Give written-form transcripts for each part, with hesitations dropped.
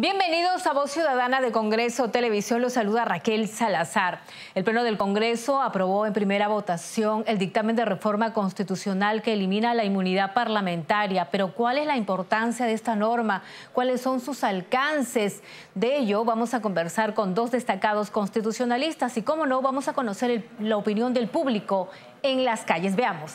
Bienvenidos a Voz Ciudadana de Congreso Televisión. Los saluda Raquel Salazar. El Pleno del Congreso aprobó en primera votación el dictamen de reforma constitucional que elimina la inmunidad parlamentaria. Pero ¿cuál es la importancia de esta norma? ¿Cuáles son sus alcances? De ello vamos a conversar con dos destacados constitucionalistas y, cómo no, vamos a conocer la opinión del público en las calles. Veamos.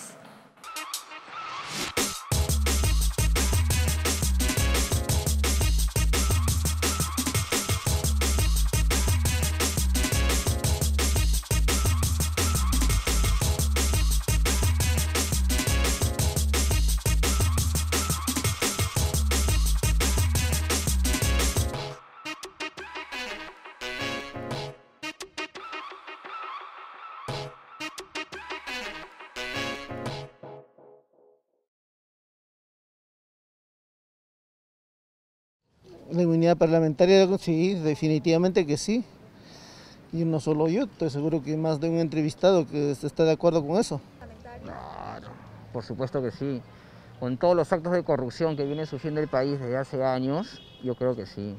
La inmunidad parlamentaria, sí, definitivamente que sí. Y no solo yo, estoy seguro que más de un entrevistado que está de acuerdo con eso. Claro, por supuesto que sí. Con todos los actos de corrupción que viene sufriendo el país desde hace años, yo creo que sí.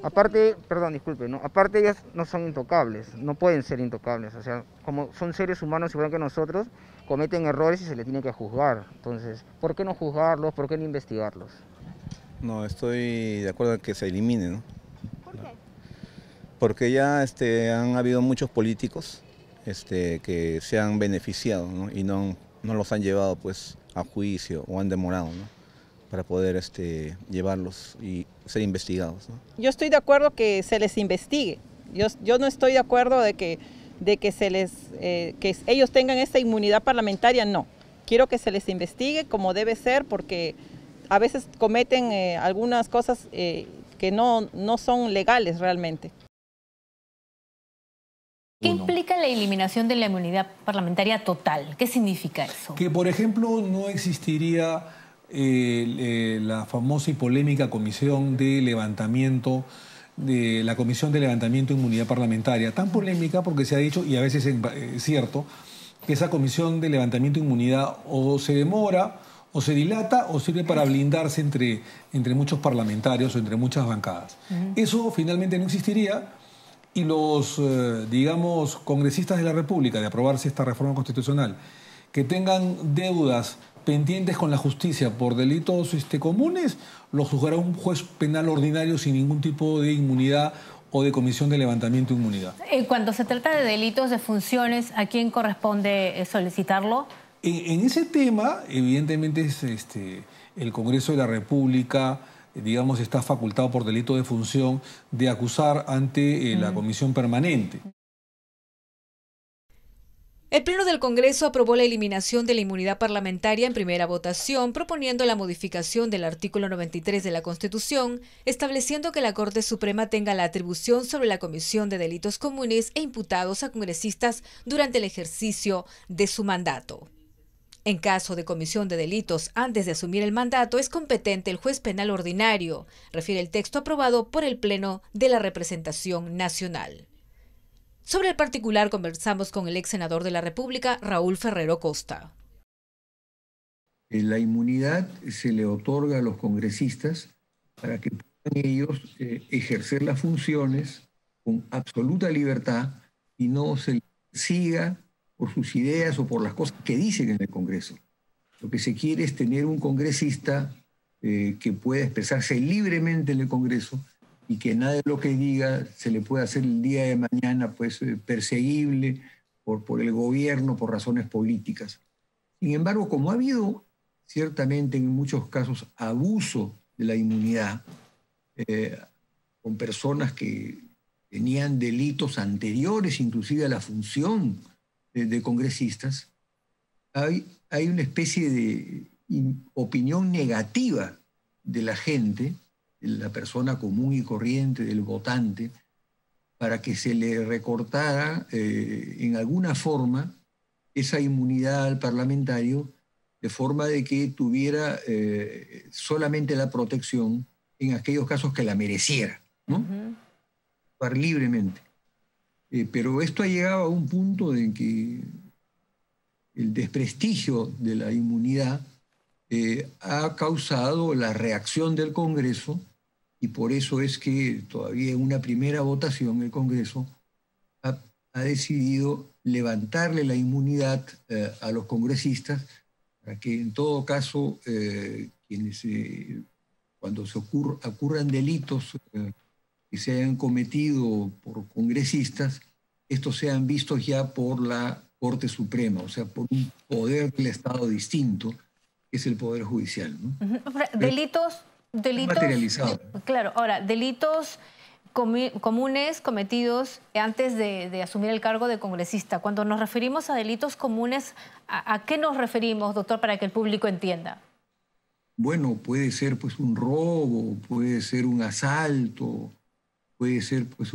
Aparte, perdón, disculpe, ¿no? Aparte ellos no son intocables, no pueden ser intocables. O sea, como son seres humanos igual que nosotros, cometen errores y se les tiene que juzgar. Entonces, ¿por qué no juzgarlos? ¿Por qué no investigarlos? No, estoy de acuerdo en que se elimine, ¿no? ¿Por qué? Porque ya han habido muchos políticos que se han beneficiado, ¿no? Y no los han llevado pues a juicio o han demorado, ¿no? Para poder llevarlos y ser investigados, ¿no? Yo estoy de acuerdo que se les investigue. Yo no estoy de acuerdo de que ellos tengan esta inmunidad parlamentaria, no. Quiero que se les investigue como debe ser, porque a veces cometen algunas cosas que no son legales realmente. ¿Qué implica la eliminación de la inmunidad parlamentaria total? ¿Qué significa eso? Que, por ejemplo, no existiría la famosa y polémica comisión de levantamiento, la Comisión de Levantamiento de Inmunidad Parlamentaria. Tan polémica porque se ha dicho, y a veces es cierto, que esa comisión de levantamiento de inmunidad o se demora, o se dilata, o sirve para blindarse entre muchos parlamentarios o entre muchas bancadas. Eso finalmente no existiría, y los, digamos, congresistas de la República, de aprobarse esta reforma constitucional, que tengan deudas pendientes con la justicia por delitos comunes, los juzgará un juez penal ordinario sin ningún tipo de inmunidad o de comisión de levantamiento de inmunidad. Cuando se trata de delitos de funciones, ¿a quién corresponde solicitarlo? En ese tema, evidentemente, es el Congreso de la República, digamos, está facultado por delito de función de acusar ante la Comisión Permanente. El Pleno del Congreso aprobó la eliminación de la inmunidad parlamentaria en primera votación, proponiendo la modificación del artículo 93 de la Constitución, estableciendo que la Corte Suprema tenga la atribución sobre la comisión de delitos comunes e imputados a congresistas durante el ejercicio de su mandato. En caso de comisión de delitos antes de asumir el mandato, es competente el juez penal ordinario, refiere el texto aprobado por el Pleno de la Representación Nacional. Sobre el particular conversamos con el ex senador de la República, Raúl Ferrero Costa. La inmunidad se le otorga a los congresistas para que puedan ellos ejercer las funciones con absoluta libertad y no se les siga por sus ideas o por las cosas que dicen en el Congreso. Lo que se quiere es tener un congresista que pueda expresarse libremente en el Congreso y que nada de lo que diga se le pueda hacer el día de mañana pues, perseguible por el gobierno, por razones políticas. Sin embargo, como ha habido ciertamente en muchos casos abuso de la inmunidad con personas que tenían delitos anteriores inclusive a la función de congresistas, hay una especie de opinión negativa de la gente, de la persona común y corriente, del votante, para que se le recortara en alguna forma esa inmunidad al parlamentario, de forma de que tuviera solamente la protección en aquellos casos que la mereciera, ¿no? Actuar libremente. Pero esto ha llegado a un punto en que el desprestigio de la inmunidad ha causado la reacción del Congreso y por eso es que todavía en una primera votación el Congreso ha decidido levantarle la inmunidad a los congresistas para que en todo caso cuando ocurran delitos que se hayan cometido por congresistas, estos sean vistos ya por la Corte Suprema, o sea, por un poder del Estado distinto, que es el Poder Judicial, ¿no? Delitos materializado. Claro, ahora, delitos comunes cometidos antes de asumir el cargo de congresista. Cuando nos referimos a delitos comunes, ¿a qué nos referimos, doctor, para que el público entienda? Bueno, puede ser pues un robo, puede ser un asalto, puede ser pues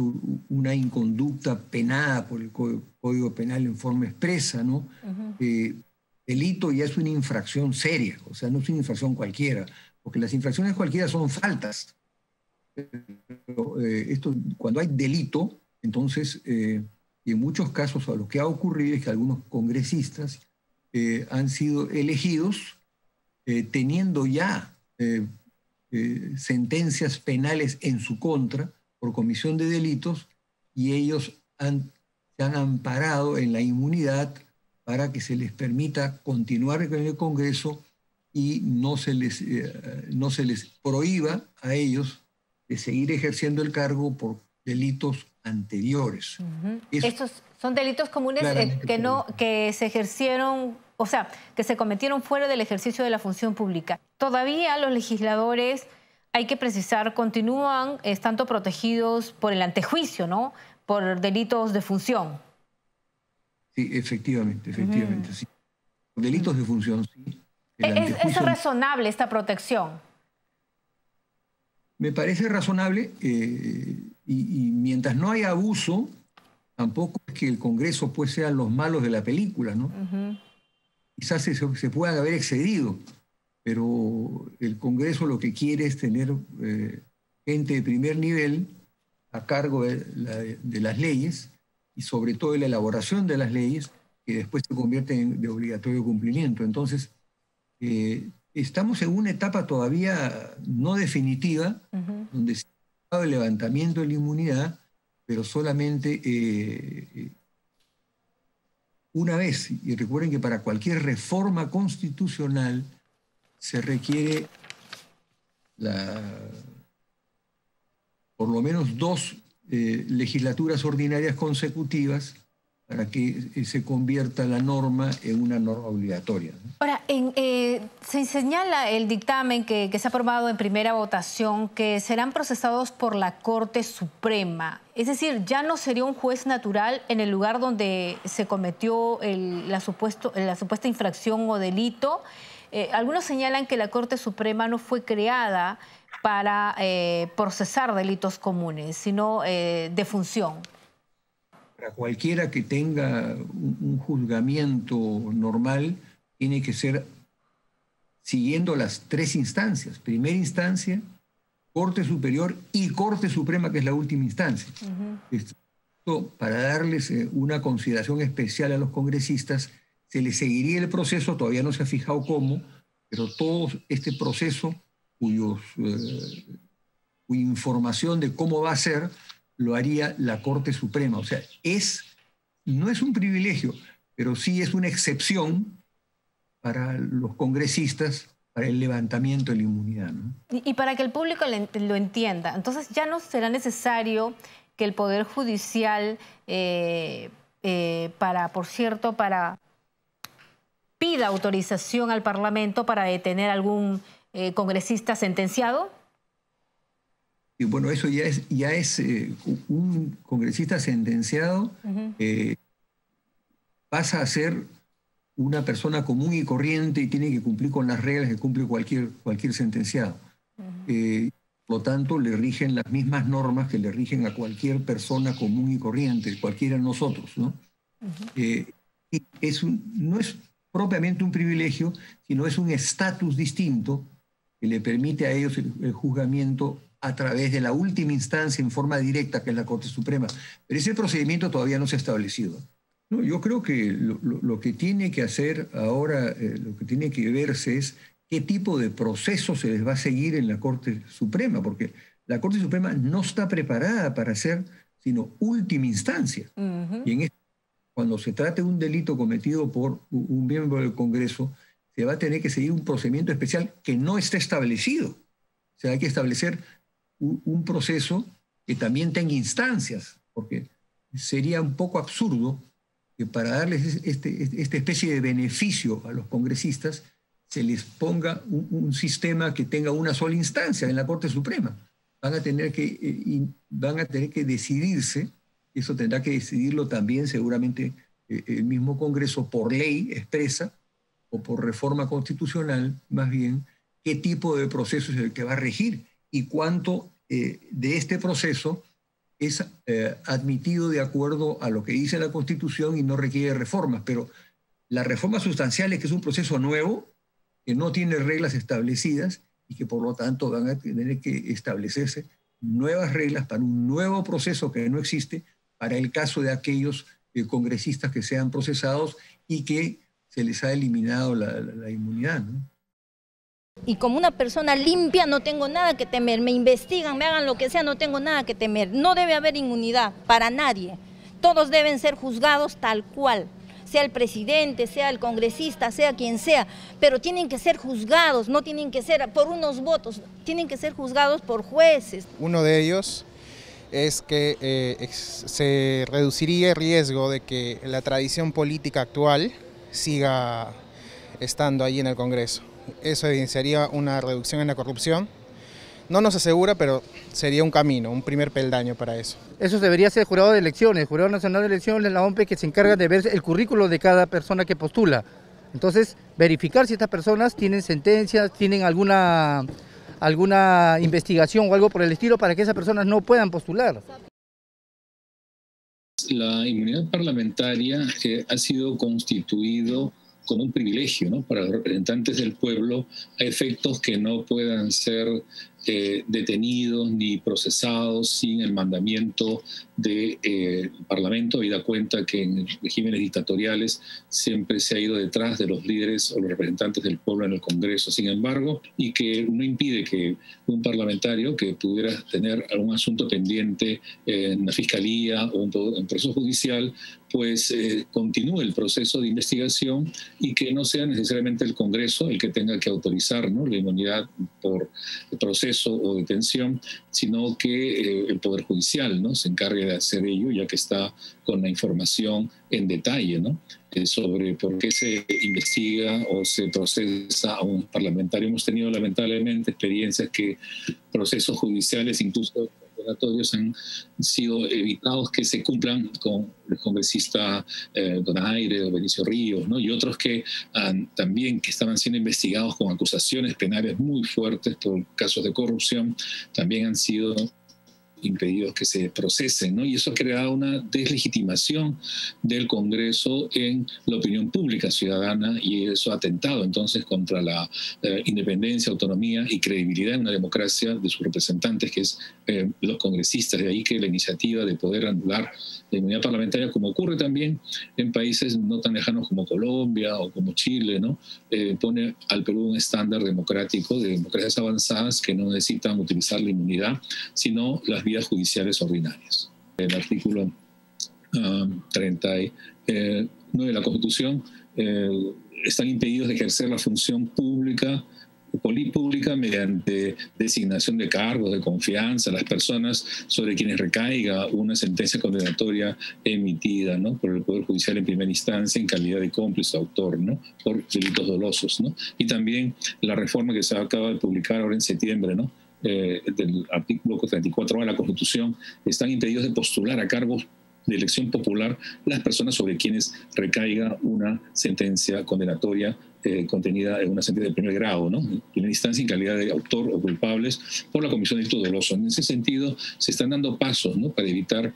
una inconducta penada por el Código Penal en forma expresa, ¿no? Delito ya es una infracción seria, o sea, no es una infracción cualquiera, porque las infracciones cualquiera son faltas. Pero, cuando hay delito, entonces, y en muchos casos lo que ha ocurrido es que algunos congresistas han sido elegidos teniendo ya sentencias penales en su contra por comisión de delitos, y ellos se han amparado en la inmunidad para que se les permita continuar con el Congreso y no se les prohíba a ellos de seguir ejerciendo el cargo por delitos anteriores. Estos son delitos comunes que se ejercieron, o sea, que se cometieron fuera del ejercicio de la función pública. Todavía los legisladores, hay que precisar, continúan estando protegidos por el antejuicio, ¿no? Por delitos de función. Sí, efectivamente, sí. Por delitos de función, sí. ¿Es razonable esta protección? Me parece razonable y mientras no haya abuso, tampoco es que el Congreso pues sean los malos de la película, ¿no? Quizás se puedan haber excedido, pero el Congreso lo que quiere es tener gente de primer nivel a cargo de las leyes y sobre todo de la elaboración de las leyes que después se convierten de obligatorio cumplimiento. Entonces, estamos en una etapa todavía no definitiva, donde se ha dado el levantamiento de la inmunidad, pero solamente una vez. Y recuerden que para cualquier reforma constitucional se requiere por lo menos 2 legislaturas ordinarias consecutivas para que se convierta la norma en una norma obligatoria, ¿no? Ahora, se señala el dictamen que se ha aprobado en primera votación que serán procesados por la Corte Suprema. Es decir, ya no sería un juez natural en el lugar donde se cometió la supuesta infracción o delito. Algunos señalan que la Corte Suprema no fue creada para procesar delitos comunes, sino de función. Para cualquiera que tenga un juzgamiento normal, tiene que ser siguiendo las 3 instancias. Primera instancia, Corte Superior y Corte Suprema, que es la última instancia. Esto, para darles una consideración especial a los congresistas, se les seguiría el proceso, todavía no se ha fijado cómo, pero todo este proceso cuya información de cómo va a ser lo haría la Corte Suprema. O sea, no es un privilegio, pero sí es una excepción para los congresistas para el levantamiento de la inmunidad, ¿no? Y para que el público lo entienda, entonces ya no será necesario que el Poder Judicial, pida autorización al Parlamento para detener a algún congresista sentenciado. Y bueno, eso ya es un congresista sentenciado, pasa a ser una persona común y corriente y tiene que cumplir con las reglas que cumple cualquier sentenciado. Por lo tanto, le rigen las mismas normas que le rigen a cualquier persona común y corriente, cualquiera de nosotros, ¿no? Y no es propiamente un privilegio, sino es un estatus distinto que le permite a ellos el juzgamiento a través de la última instancia en forma directa, que es la Corte Suprema. Pero ese procedimiento todavía no se ha establecido. No, yo creo que lo que tiene que hacer ahora, lo que tiene que verse es qué tipo de proceso se les va a seguir en la Corte Suprema, porque la Corte Suprema no está preparada para ser sino última instancia. Y cuando se trate de un delito cometido por un miembro del Congreso, se va a tener que seguir un procedimiento especial que no está establecido. O sea, hay que establecer un proceso que también tenga instancias, porque sería un poco absurdo que para darles esta especie de beneficio a los congresistas se les ponga un sistema que tenga una sola instancia en la Corte Suprema. Van a tener que decidirse, eso tendrá que decidirlo también seguramente el mismo Congreso por ley expresa o por reforma constitucional, más bien, qué tipo de proceso es el que va a regir y cuánto de este proceso es admitido de acuerdo a lo que dice la Constitución y no requiere reformas. Pero la reforma sustancial es que es un proceso nuevo, que no tiene reglas establecidas y que por lo tanto van a tener que establecerse nuevas reglas para un nuevo proceso que no existe para el caso de aquellos congresistas que sean procesados y que se les ha eliminado la inmunidad, ¿no? Y como una persona limpia no tengo nada que temer, me investigan, me hagan lo que sea, no tengo nada que temer. No debe haber inmunidad para nadie. Todos deben ser juzgados tal cual, sea el presidente, sea el congresista, sea quien sea, pero tienen que ser juzgados, no tienen que ser por unos votos, tienen que ser juzgados por jueces. Uno de ellos es que se reduciría el riesgo de que la tradición política actual siga estando ahí en el Congreso. Eso evidenciaría una reducción en la corrupción. No nos asegura, pero sería un camino, un primer peldaño para eso. Eso debería ser el Jurado de Elecciones, el Jurado Nacional de Elecciones, la OMPE, que se encarga de ver el currículo de cada persona que postula. Entonces, verificar si estas personas tienen sentencias, tienen alguna investigación o algo por el estilo para que esas personas no puedan postular. La inmunidad parlamentaria ha sido constituido como un privilegio, ¿no?, para los representantes del pueblo a efectos que no puedan ser detenidos ni procesados sin el mandamiento del Parlamento, habida cuenta que en regímenes dictatoriales siempre se ha ido detrás de los líderes o los representantes del pueblo en el Congreso. Sin embargo, y que no impide que un parlamentario que pudiera tener algún asunto pendiente en la Fiscalía o en proceso judicial, pues continúe el proceso de investigación y que no sea necesariamente el Congreso el que tenga que autorizar, ¿no?, la inmunidad por el proceso o detención, sino que el Poder Judicial, ¿no?, se encargue de hacer ello, ya que está con la información en detalle, ¿no?, sobre por qué se investiga o se procesa a un parlamentario. Hemos tenido lamentablemente experiencias que procesos judiciales, incluso condenatorios, han sido evitados que se cumplan con el congresista Donaire o Benicio Ríos, ¿no?, y otros que también que estaban siendo investigados con acusaciones penales muy fuertes por casos de corrupción, también han sido impedidos que se procesen, ¿no? Y eso ha creado una deslegitimación del Congreso en la opinión pública ciudadana, y eso ha atentado entonces contra la independencia, autonomía y credibilidad en una democracia de sus representantes, que es los congresistas. De ahí que la iniciativa de poder anular la inmunidad parlamentaria, como ocurre también en países no tan lejanos como Colombia o como Chile, ¿no?, pone al Perú un estándar democrático de democracias avanzadas que no necesitan utilizar la inmunidad, sino las vías judiciales ordinarias. El artículo 39 de la Constitución están impedidos de ejercer la función pública mediante designación de cargos de confianza a las personas sobre quienes recaiga una sentencia condenatoria emitida, ¿no?, por el Poder Judicial en primera instancia en calidad de cómplice o autor, ¿no?, por delitos dolosos, ¿no? Y también la reforma que se acaba de publicar ahora en septiembre, ¿no?, del artículo 34 de la Constitución, están impedidos de postular a cargos de elección popular las personas sobre quienes recaiga una sentencia condenatoria contenida en una sentencia de primer grado, ¿no?, en primera instancia en calidad de autor o culpables por la comisión de delito doloso. En ese sentido, se están dando pasos, ¿no?, para evitar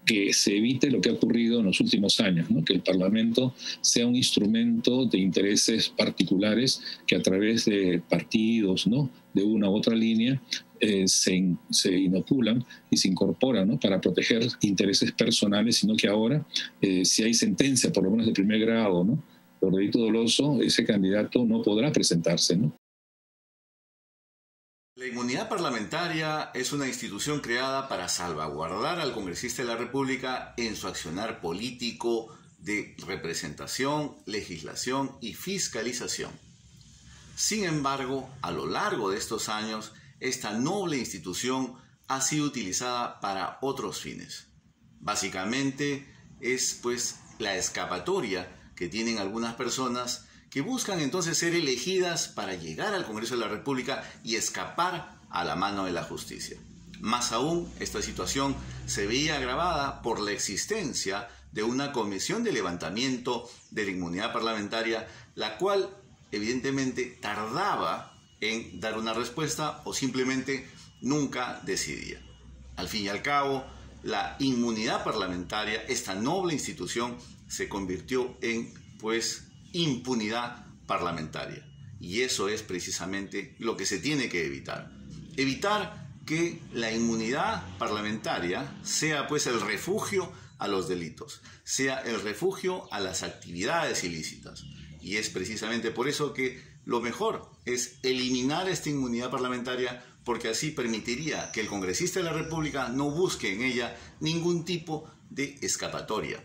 que se evite lo que ha ocurrido en los últimos años, ¿no?, que el Parlamento sea un instrumento de intereses particulares que a través de partidos, ¿no?, de una u otra línea, se inoculan y se incorporan, ¿no?, para proteger intereses personales, sino que ahora, si hay sentencia, por lo menos de primer grado, ¿no?, por delito doloso, ese candidato no podrá presentarse, ¿no? La inmunidad parlamentaria es una institución creada para salvaguardar al congresista de la República en su accionar político de representación, legislación y fiscalización. Sin embargo, a lo largo de estos años, esta noble institución ha sido utilizada para otros fines. Básicamente es pues la escapatoria que tienen algunas personas que buscan entonces ser elegidas para llegar al Congreso de la República y escapar a la mano de la justicia. Más aún, esta situación se veía agravada por la existencia de una comisión de levantamiento de la inmunidad parlamentaria, la cual evidentemente tardaba en dar una respuesta o simplemente nunca decidía. Al fin y al cabo, la inmunidad parlamentaria, esta noble institución, se convirtió en pues impunidad parlamentaria. Y eso es precisamente lo que se tiene que evitar. Evitar que la inmunidad parlamentaria sea pues el refugio a los delitos, sea el refugio a las actividades ilícitas. Y es precisamente por eso que lo mejor es eliminar esta inmunidad parlamentaria, porque así permitiría que el congresista de la República no busque en ella ningún tipo de escapatoria,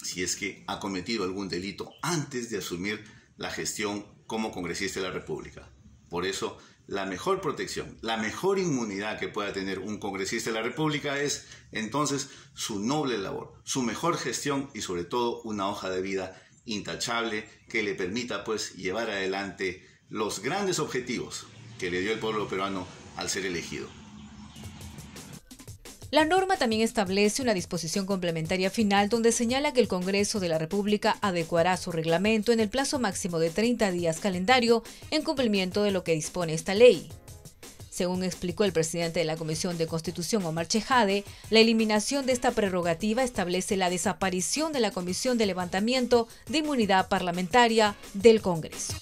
si es que ha cometido algún delito antes de asumir la gestión como congresista de la República. Por eso, la mejor protección, la mejor inmunidad que pueda tener un congresista de la República es entonces su noble labor, su mejor gestión y sobre todo una hoja de vida intachable que le permita pues llevar adelante los grandes objetivos que le dio el pueblo peruano al ser elegido. La norma también establece una disposición complementaria final donde señala que el Congreso de la República adecuará su reglamento en el plazo máximo de 30 días calendario en cumplimiento de lo que dispone esta ley. Según explicó el presidente de la Comisión de Constitución, Omar Chejade, la eliminación de esta prerrogativa establece la desaparición de la Comisión de Levantamiento de Inmunidad Parlamentaria del Congreso.